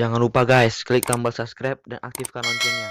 Jangan lupa guys, klik tombol subscribe dan aktifkan loncengnya.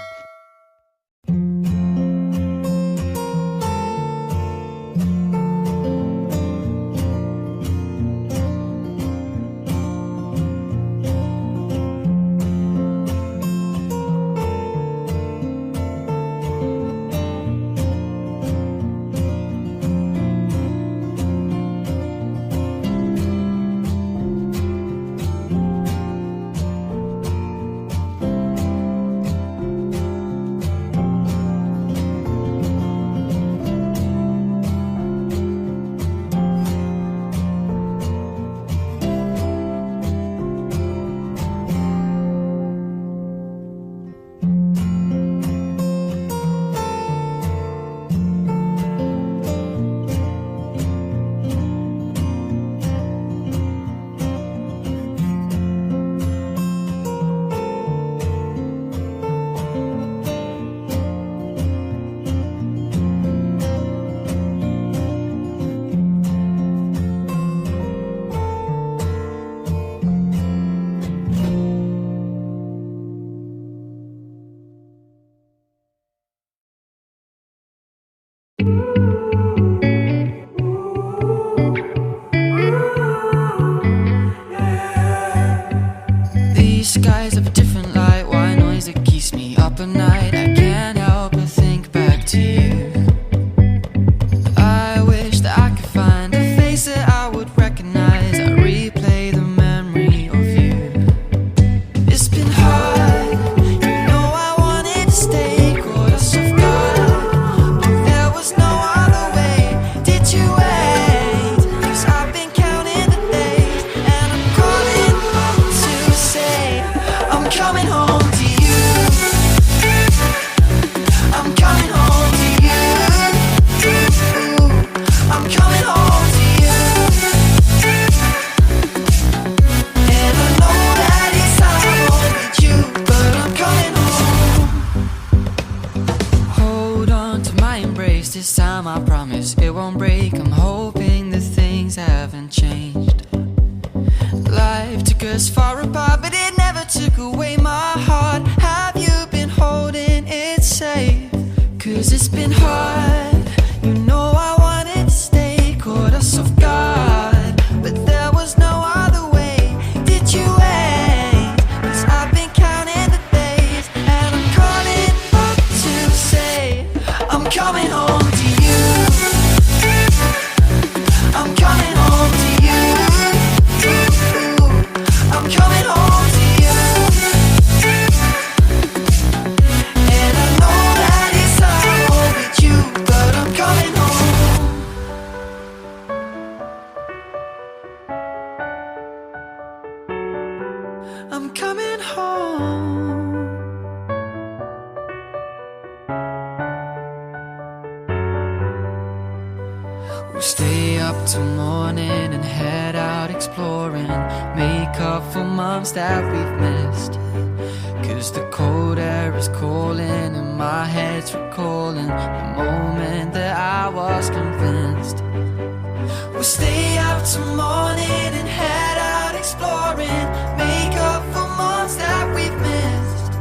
These skies have a different light, white noise that keeps me up at night. I can't help but think back to you. I wish that I could find a face that I would recognize. I replay the memory of you. It's been hard, you know I wanted to stay, caught us off guard, but there was no other way. Did you wait? 'Cause I've been counting the days, and I'm calling home to say I'm coming home to you. I'm coming home to you. I'm coming home to you. And I know that it's time with you, but I'm coming home. Hold on to my embrace, this time I promise it won't break. I'm hoping that things haven't changed. Life took us far apart, but it never took away my heart. Have you been holding it safe? 'Cause it's been hard, you know I wanted to stay, caught us off guard, but there was no other way. Did you wait? 'Cause I've been counting the days, and I'm calling up to say I'm coming home to you. I'm coming home to you. I'm coming home to you. And I know that it's time with you, but I'm coming home. I'm coming home. We'll stay up till morning and head out exploring, make up for months that we've missed. 'Cause the cold air is calling and my head's recalling the moment that I was convinced. We'll stay up till morning and head out exploring, make up for months that we've missed.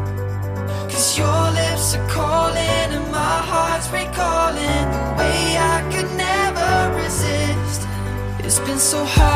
'Cause your lips are calling and my heart's recalling the way I could never resist. It's been so hard.